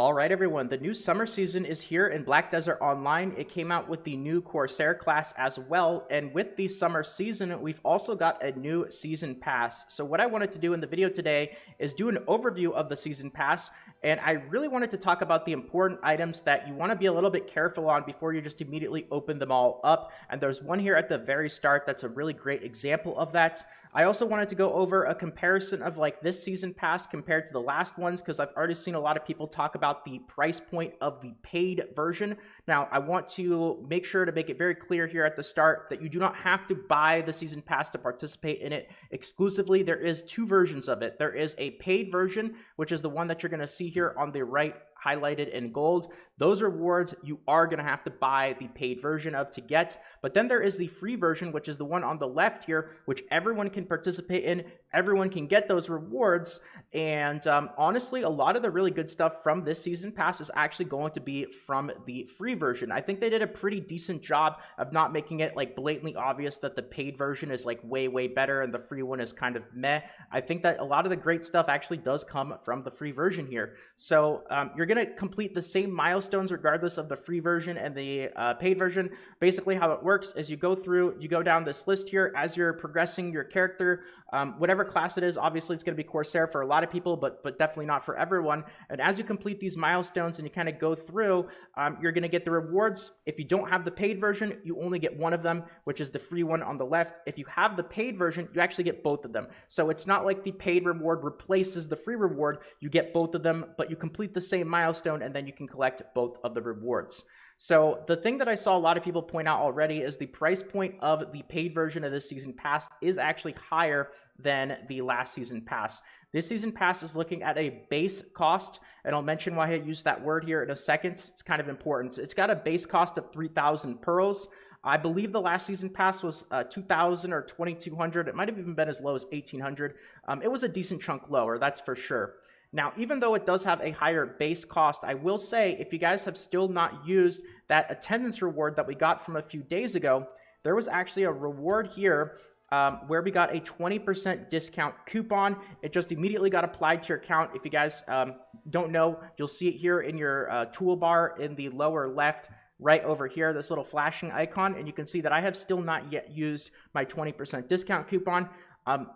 All right, everyone, the new summer season is here in Black Desert Online. It came out with the new Corsair class as well, and with the summer season, we've also got a new season pass. So what I wanted to do in the video today is do an overview of the season pass, and I really wanted to talk about the important items that you want to be a little bit careful on before you just immediately open them all up. And there's one here at the very start that's a really great example of that. I also wanted to go over a comparison of like this season pass compared to the last ones, because I've already seen a lot of people talk about the price point of the paid version. Now, I want to make sure to make it very clear here at the start that you do not have to buy the season pass to participate in it exclusively. There is two versions of it. There is a paid version, which is the one that you're going to see here on the right, highlighted in gold. Those rewards you are going to have to buy the paid version of to get. But then there is the free version, which is the one on the left here, which everyone can participate in. Everyone can get those rewards. And honestly, a lot of the really good stuff from this season pass is actually going to be from the free version. I think they did a pretty decent job of not making it like blatantly obvious that the paid version is like way better and the free one is kind of meh. I think that a lot of the great stuff actually does come from the free version here. So you're going to complete the same milestones regardless of the free version and the paid version. Basically how it works is you go down this list here as you're progressing your character, whatever class it is. Obviously it's going to be Corsair for a lot of people, but definitely not for everyone. And as you complete these milestones and you kind of go through, you're going to get the rewards. If you don't have the paid version, you only get one of them, which is the free one on the left. If you have the paid version, you actually get both of them. So it's not like the paid reward replaces the free reward. You get both of them, but you complete the same milestone and then you can collect both of the rewards. So the thing that I saw a lot of people point out already is the price point of the paid version of this season pass is actually higher than the last season pass. This season pass is looking at a base cost, and I'll mention why I use that word here in a second. It's kind of important. It's got a base cost of 3,000 pearls. I believe the last season pass was 2,000 or 2,200. It might have even been as low as 1,800. It was a decent chunk lower, that's for sure. Now, even though it does have a higher base cost, I will say if you guys have still not used that attendance reward that we got from a few days ago, there was actually a reward here where we got a 20% discount coupon. It just immediately got applied to your account. If you guys don't know, you'll see it here in your toolbar in the lower left, right over here, this little flashing icon, and you can see that I have still not yet used my 20% discount coupon.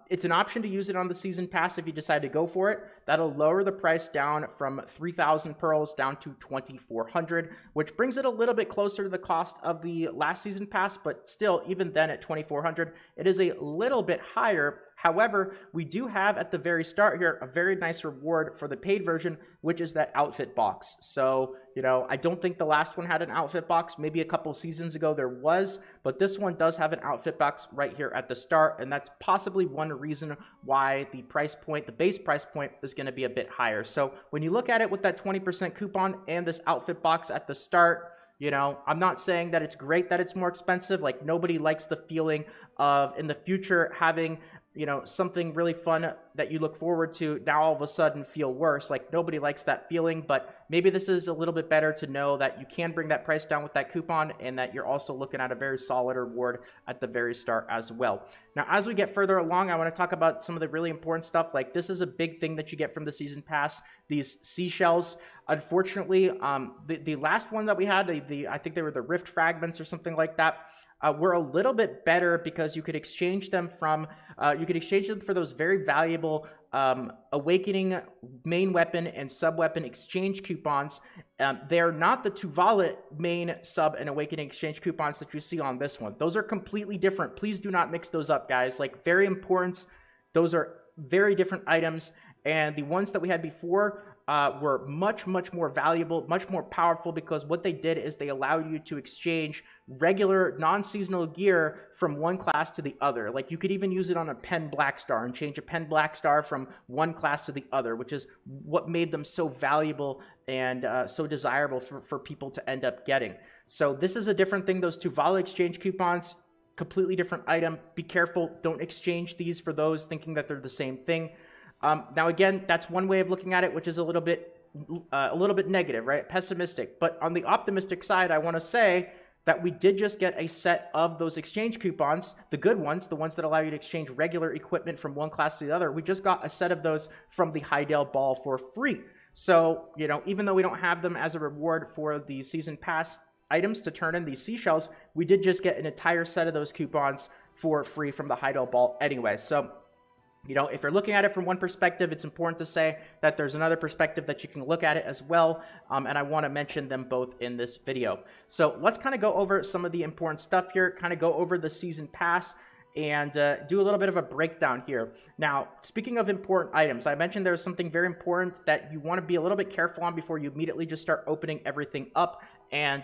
It's an option to use it on the season pass if you decide to go for it. That'll lower the price down from 3,000 pearls down to 2,400, which brings it a little bit closer to the cost of the last season pass, but still, even then at 2,400, it is a little bit higher. However, we do have at the very start here a very nice reward for the paid version, which is that outfit box. So, you know, I don't think the last one had an outfit box. Maybe a couple seasons ago there was, but this one does have an outfit box right here at the start, and that's possibly one reason why the price point, the base price point, is going to be a bit higher. So when you look at it with that 20% coupon and this outfit box at the start, you know, I'm not saying that it's great that it's more expensive. Like, nobody likes the feeling of in the future having, you know, something really fun that you look forward to now all of a sudden feel worse. Like, nobody likes that feeling, but maybe this is a little bit better to know that you can bring that price down with that coupon and that you're also looking at a very solid reward at the very start as well. Now, as we get further along, I want to talk about some of the really important stuff. Like, this is a big thing that you get from the season pass, these seashells. Unfortunately, the last one that we had, I think they were the rift fragments or something like that, were a little bit better because you could exchange them for those very valuable awakening main weapon and sub weapon exchange coupons. They're not the Tuvalet main sub and awakening exchange coupons that you see on this one. Those are completely different. Please do not mix those up, guys. Like, very important. Those are very different items, and the ones that we had before were much more valuable, much more powerful, because what they did is they allow you to exchange regular non-seasonal gear from one class to the other. Like, you could even use it on a pen black star and change a pen black star from one class to the other, which is what made them so valuable and so desirable for people to end up getting. So this is a different thing. Those Tuvalu exchange coupons, completely different item. Be careful. Don't exchange these for those thinking that they're the same thing. Now, again, that's one way of looking at it, which is a little bit negative, right? Pessimistic. But on the optimistic side, I want to say that we did just get a set of those exchange coupons, the good ones, the ones that allow you to exchange regular equipment from one class to the other. We just got a set of those from the Hydale Ball for free. So, you know, even though we don't have them as a reward for the season pass items to turn in these seashells, we did just get an entire set of those coupons for free from the hideout ball anyway. So, you know, if you're looking at it from one perspective, it's important to say that there's another perspective that you can look at it as well, and I want to mention them both in this video. So let's kind of go over some of the important stuff here, kind of go over the season pass, and do a little bit of a breakdown here. Now, speaking of important items, I mentioned there's something very important that you want to be a little bit careful on before you immediately just start opening everything up, and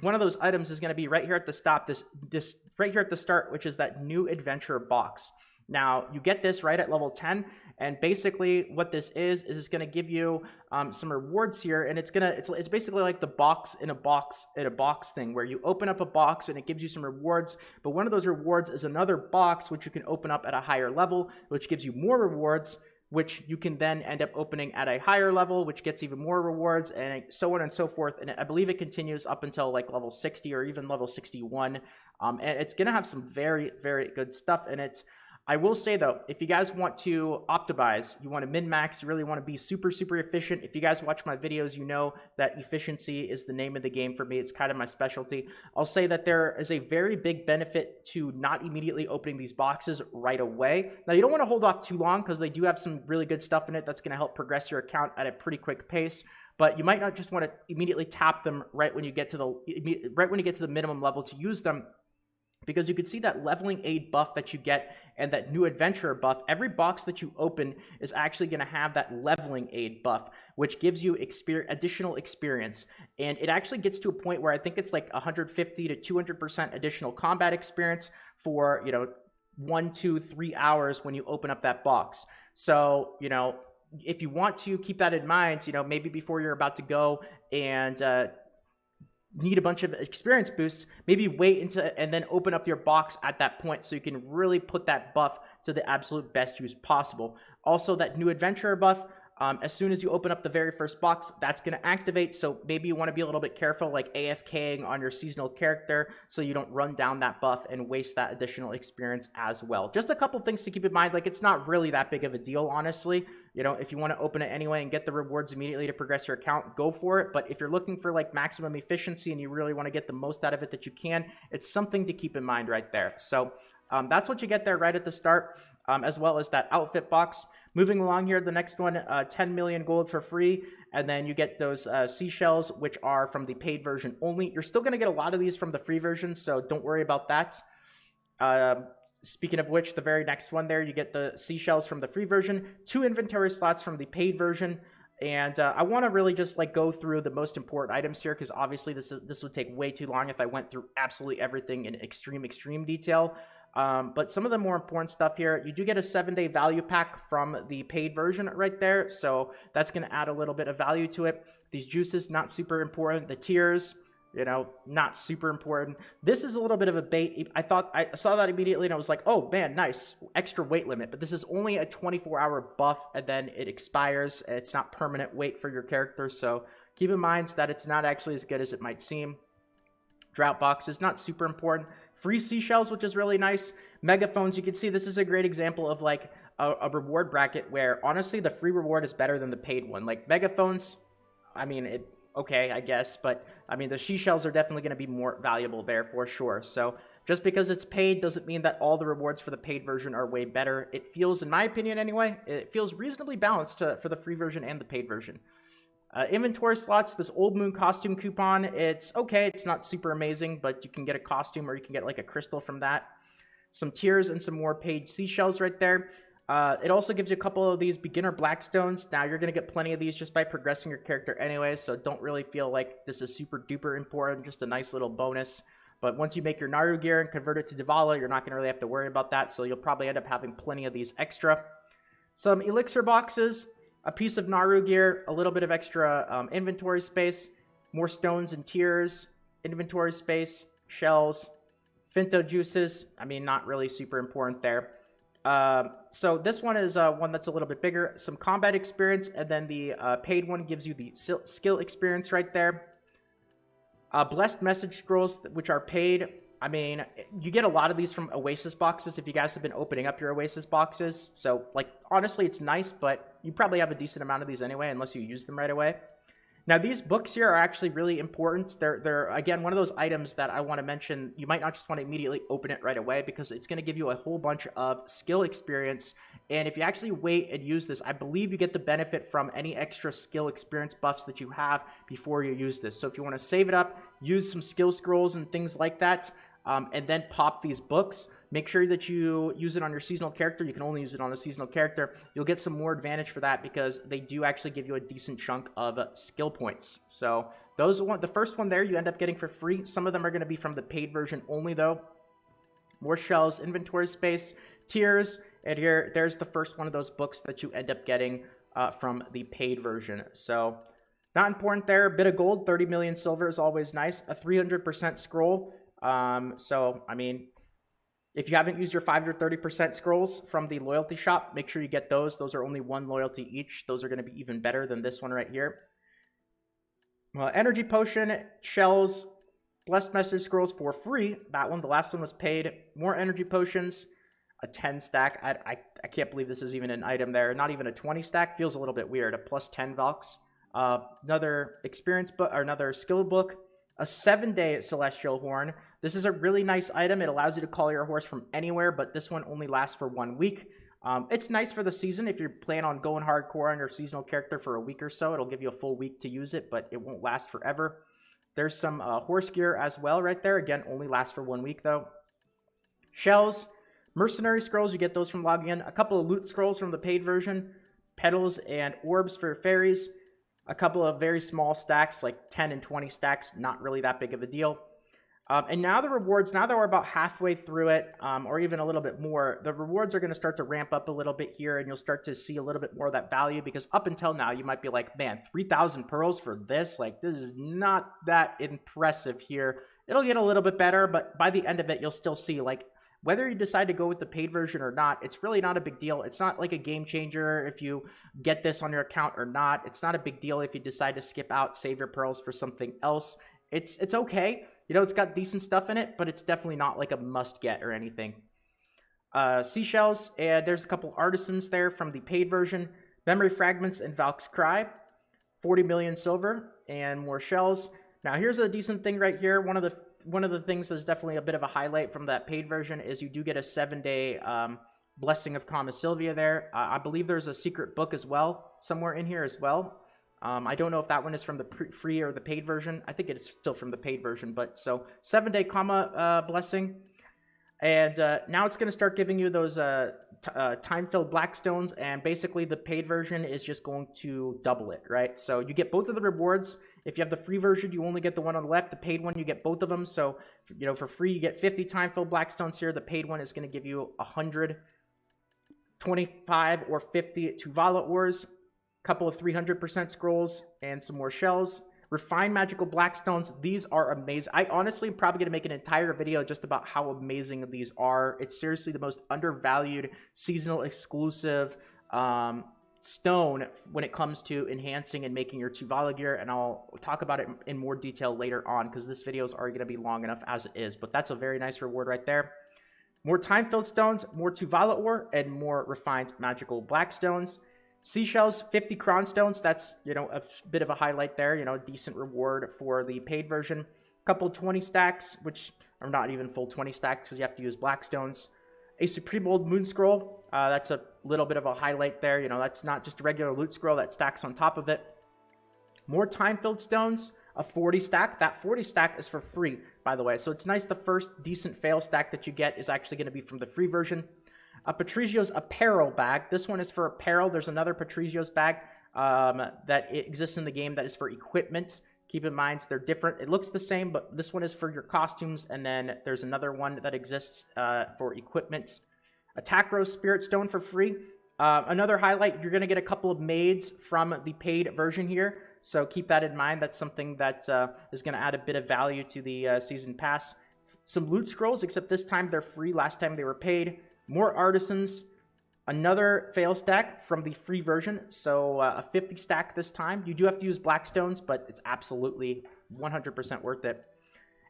one of those items is going to be right here at the stop, this right here at the start, which is that new adventure box. Now, you get this right at level 10, and basically what this is it's going to give you some rewards here, and it's basically like the box in a box thing, where you open up a box and it gives you some rewards, but one of those rewards is another box which you can open up at a higher level, which gives you more rewards, which you can then end up opening at a higher level, which gets even more rewards, and so on and so forth. And I believe it continues up until like level 60 or even level 61, and it's going to have some very, very good stuff in it. I will say, though, if you guys want to optimize, you want to min-max, you really want to be super, super efficient. If you guys watch my videos, you know that efficiency is the name of the game for me. It's kind of my specialty. I'll say that there is a very big benefit to not immediately opening these boxes right away. Now, you don't want to hold off too long because they do have some really good stuff in it that's going to help progress your account at a pretty quick pace. But you might not just want to immediately tap them right when you get to the minimum level to use them, because you can see that leveling aid buff that you get and that new adventurer buff. Every box that you open is actually going to have that leveling aid buff, which gives you additional experience. And it actually gets to a point where I think it's like 150 to 200% additional combat experience for, you know, 1, 2, 3 hours when you open up that box. So, you know, if you want to keep that in mind, you know, maybe before you're about to go and need a bunch of experience boosts, maybe wait and then open up your box at that point so you can really put that buff to the absolute best use possible. Also, that new adventurer buff, as soon as you open up the very first box, that's going to activate. So maybe you want to be a little bit careful, like AFKing on your seasonal character, so you don't run down that buff and waste that additional experience as well. Just a couple things to keep in mind. Like, it's not really that big of a deal, honestly. You know, if you want to open it anyway and get the rewards immediately to progress your account, go for it. But if you're looking for like maximum efficiency and you really want to get the most out of it that you can, it's something to keep in mind right there. So that's what you get there right at the start, as well as that outfit box. Moving along here, the next one, 10 million gold for free, and then you get those seashells, which are from the paid version only. You're still going to get a lot of these from the free version, so don't worry about that. Speaking of which, the very next one there, you get the seashells from the free version, 2 inventory slots from the paid version, and I want to really just like go through the most important items here, because obviously this would take way too long if I went through absolutely everything in extreme detail. But some of the more important stuff here, you do get a 7-day value pack from the paid version right there, so that's going to add a little bit of value to it. These juices, not super important. The tiers, you know, not super important. This is a little bit of a bait. I saw that immediately and I was like, oh man, nice, extra weight limit. But this is only a 24-hour buff and then it expires. It's not permanent weight for your character, so keep in mind that it's not actually as good as it might seem. Drought box is not super important. Free seashells, which is really nice. Megaphones, you can see this is a great example of like a reward bracket where honestly the free reward is better than the paid one. Like megaphones, I mean, okay, I guess, but I mean the seashells are definitely going to be more valuable there for sure. So just because it's paid doesn't mean that all the rewards for the paid version are way better. It feels, in my opinion anyway, it feels reasonably balanced for the free version and the paid version. Inventory slots, this Old Moon costume coupon, it's okay, it's not super amazing, but you can get a costume or you can get like a crystal from that. Some tiers and some more paid seashells right there. It also gives you a couple of these beginner blackstones. Now you're going to get plenty of these just by progressing your character anyway, so don't really feel like this is super duper important, just a nice little bonus. But once you make your Naru gear and convert it to Divala, you're not going to really have to worry about that, so you'll probably end up having plenty of these extra. Some elixir boxes, a piece of Naru gear, a little bit of extra inventory space, more stones and tiers, inventory space, shells, Finto juices. I mean, not really super important there. So this one is one that's a little bit bigger. Some combat experience, and then the paid one gives you the skill experience right there. Blessed message scrolls, which are paid. I mean, you get a lot of these from Oasis boxes if you guys have been opening up your Oasis boxes. So, like, honestly, it's nice, but you probably have a decent amount of these anyway, unless you use them right away. Now, these books here are actually really important. They're again, one of those items that I want to mention. You might not just want to immediately open it right away because it's going to give you a whole bunch of skill experience. And if you actually wait and use this, I believe you get the benefit from any extra skill experience buffs that you have before you use this. So if you want to save it up, use some skill scrolls and things like that, and then pop these books. Make sure that you use it on your seasonal character. You can only use it on a seasonal character. You'll get some more advantage for that because they do actually give you a decent chunk of skill points. So those the first one there you end up getting for free. Some of them are going to be from the paid version only though. More shells, inventory space, tiers, and there's the first one of those books that you end up getting from the paid version. So not important there. A bit of gold, 30 million silver is always nice. A 300% scroll. So I mean, if you haven't used your 5 or 30% scrolls from the loyalty shop, make sure you get those. Those are only 1 loyalty each. Those are going to be even better than this one right here. Energy potion, shells, blessed message scrolls for free. That one, the last one was paid. More energy potions, a 10 stack. I can't believe this is even an item there. Not even a 20 stack. Feels a little bit weird. A plus 10 Valks. Another experience book, or another skill book. A 7-day Celestial Horn. This is a really nice item. It allows you to call your horse from anywhere, but this one only lasts for 1 week. It's nice for the season if you plan on going hardcore on your seasonal character for a week or so. It'll give you a full week to use it, but it won't last forever. There's some horse gear as well right there. Again, only lasts for 1 week though. Shells, mercenary scrolls, you get those from logging in. A couple of loot scrolls from the paid version. Petals and orbs for fairies. A couple of very small stacks, like 10 and 20 stacks, not really that big of a deal. And now the rewards, now that we're about halfway through it, or even a little bit more, the rewards are going to start to ramp up a little bit here, and you'll start to see a little bit more of that value, because up until now, you might be like, man, 3,000 pearls for this? Like, this is not that impressive here. It'll get a little bit better, but by the end of it, you'll still see, like, whether you decide to go with the paid version or not, it's really not a big deal. It's not like a game changer if you get this on your account or not. It's not a big deal if you decide to skip out, save your pearls for something else. It's okay. You know, it's got decent stuff in it, but it's definitely not like a must-get or anything. Seashells, and there's a couple artisans there from the paid version. Memory Fragments and Valk's Cry. 40 million silver and more shells. Now, here's a decent thing right here. One of the things that's definitely a bit of a highlight from that paid version is you do get a 7-day Blessing of Kama Sylvia there. I believe there's a secret book as well, somewhere in here as well. I don't know if that one is from the free or the paid version. I think it's still from the paid version, but so 7-day Kama Blessing. And now it's going to start giving you those time-filled Blackstones, and basically the paid version is just going to double it, right? So you get both of the rewards. If you have the free version, you only get the one on the left. The paid one, you get both of them. So, you know, for free, you get 50 time-filled Blackstones here. The paid one is going to give you 100, 25, or 50 Tuvala ores, a couple of 300% scrolls, and some more shells. Refined Magical Blackstones, these are amazing. I honestly am probably going to make an entire video just about how amazing these are. It's seriously the most undervalued seasonal exclusive stone when it comes to enhancing and making your Tuvala gear, and I'll talk about it in more detail later on because this video is already going to be long enough as it is, but that's a very nice reward right there. More time-filled stones, more Tuvala ore, and more refined magical Blackstones. Seashells, 50 crown stones. That's, you know, a bit of a highlight there. You know, decent reward for the paid version. A couple 20 stacks, which are not even full 20 stacks because you have to use Blackstones. A Supreme Old Moon Scroll. That's a little bit of a highlight there. You know, that's not just a regular loot scroll that stacks on top of it. More time-filled stones. A 40 stack. That 40 stack is for free, by the way. So it's nice the first decent fail stack that you get is actually going to be from the free version. A Patrizio's Apparel bag. This one is for apparel. There's another Patrizio's bag that exists in the game that is for equipment. Keep in mind, they're different. It looks the same, but this one is for your costumes, and then there's another one that exists for equipment. A Takros Spirit Stone for free. Another highlight, you're going to get a couple of maids from the paid version here, so keep that in mind. That's something that is going to add a bit of value to the Season Pass. Some loot scrolls, except this time they're free. Last time they were paid. More artisans, another fail stack from the free version, so a 50 stack this time. You do have to use Blackstones, but it's absolutely 100% worth it.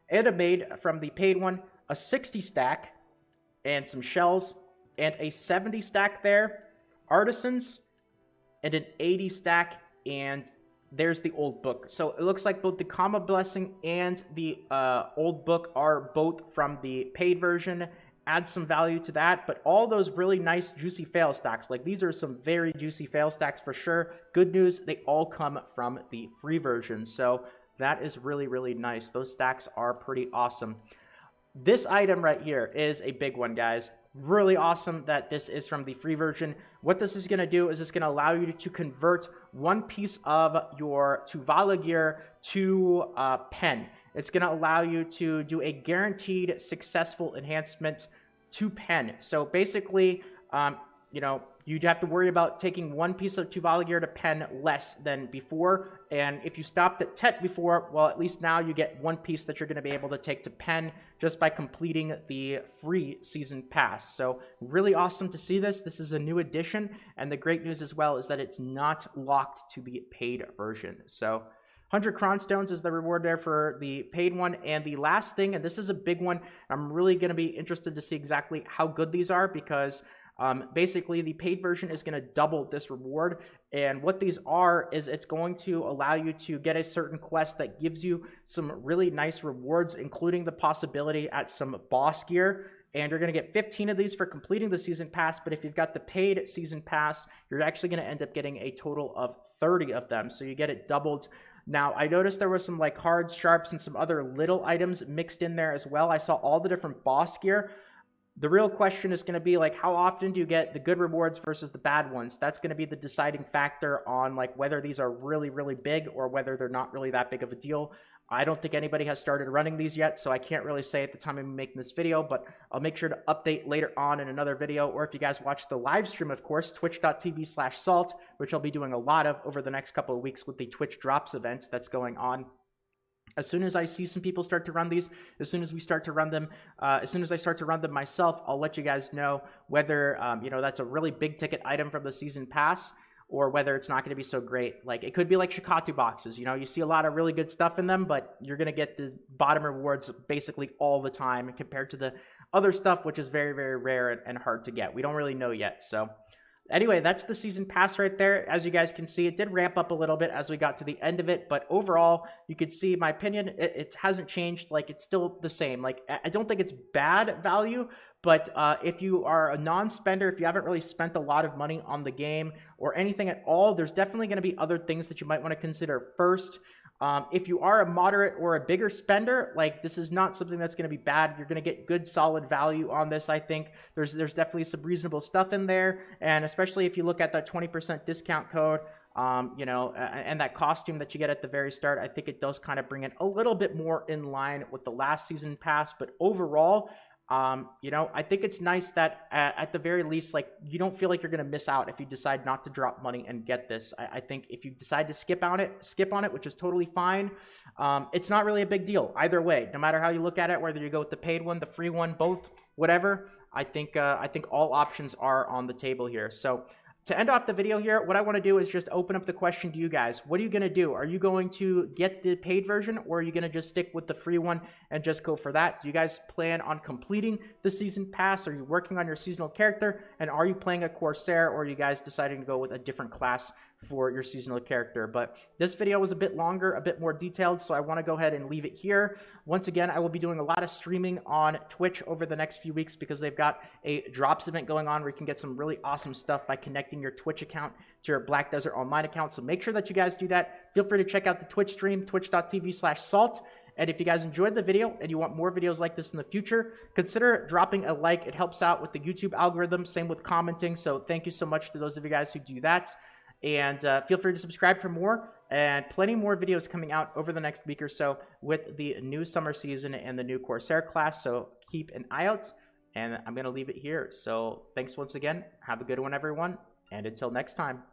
And a maid from the paid one, a 60 stack, and some shells, and a 70 stack there, artisans, and an 80 stack, and there's the old book. So it looks like both the Comma Blessing and the old book are both from the paid version. Add some value to that, but all those really nice juicy fail stacks, like these are some very juicy fail stacks for sure. Good news, they all come from the free version, so that is really, really nice. Those stacks are pretty awesome. This item right here is a big one, guys. Really awesome that this is from the free version. What this is going to do is it's going to allow you to convert one piece of your Tuvala gear to pen. It's going to allow you to do a guaranteed successful enhancement to pen. So basically, you know, you'd have to worry about taking one piece of Tuvala gear to pen less than before. And if you stopped at Tet before, well, at least now you get one piece that you're going to be able to take to pen just by completing the free season pass. So really awesome to see this. This is a new addition. And the great news as well is that it's not locked to the paid version. So 100 Cron Stones is the reward there for the paid one. And the last thing, and this is a big one, I'm really going to be interested to see exactly how good these are, because basically the paid version is going to double this reward. And what these are is it's going to allow you to get a certain quest that gives you some really nice rewards, including the possibility at some boss gear. And you're going to get 15 of these for completing the season pass. But if you've got the paid season pass, you're actually going to end up getting a total of 30 of them. So you get it doubled. Now, I noticed there was some like cards, sharps, and some other little items mixed in there as well. I saw all the different boss gear. The real question is going to be like, how often do you get the good rewards versus the bad ones? That's going to be the deciding factor on like whether these are really, really big or whether they're not really that big of a deal. I don't think anybody has started running these yet, so I can't really say at the time I'm making this video, but I'll make sure to update later on in another video. Or if you guys watch the live stream, of course, twitch.tv/salt, which I'll be doing a lot of over the next couple of weeks with the Twitch Drops event that's going on. As soon as I see some people start to run these, as soon as we start to run them, as soon as I start to run them myself, I'll let you guys know whether, you know, that's a really big ticket item from the season pass or whether it's not going to be so great. Like, it could be like Shikatu boxes. You know, you see a lot of really good stuff in them, but you're going to get the bottom rewards basically all the time compared to the other stuff, which is very, very rare and hard to get. We don't really know yet, so... Anyway, that's the season pass right there. As you guys can see, it did ramp up a little bit as we got to the end of it, but overall, you could see my opinion, it hasn't changed. Like, it's still the same. Like, I don't think it's bad value, but if you are a non-spender, if you haven't really spent a lot of money on the game or anything at all, there's definitely going to be other things that you might want to consider first. If you are a moderate or a bigger spender, like, this is not something that's going to be bad. You're going to get good, solid value on this, I think. There's definitely some reasonable stuff in there, and especially if you look at that 20% discount code, you know, and that costume that you get at the very start, I think it does kind of bring it a little bit more in line with the last season pass, but overall... you know, I think it's nice that at the very least, like, you don't feel like you're going to miss out if you decide not to drop money and get this. I think if you decide to skip on it, which is totally fine. It's not really a big deal either way, no matter how you look at it, whether you go with the paid one, the free one, both, whatever. I think all options are on the table here. So to end off the video here, what I want to do is just open up the question to you guys. What are you going to do? Are you going to get the paid version, or are you going to just stick with the free one and just go for that? Do you guys plan on completing the season pass? Are you working on your seasonal character? And are you playing a Corsair, or are you guys deciding to go with a different class for your seasonal character? But this video was a bit longer, a bit more detailed, so I want to go ahead and leave it here. Once again, I will be doing a lot of streaming on Twitch over the next few weeks because they've got a drops event going on where you can get some really awesome stuff by connecting your Twitch account to your Black Desert Online account. So make sure that you guys do that. Feel free to check out the Twitch stream, twitch.tv/salt. And if you guys enjoyed the video and you want more videos like this in the future, consider dropping a like. It helps out with the YouTube algorithm. Same with commenting. So thank you so much to those of you guys who do that. And feel free to subscribe for more, and plenty more videos coming out over the next week or so with the new summer season and the new Corsair class. So keep an eye out, and I'm going to leave it here. So thanks once again. Have a good one, everyone. And until next time.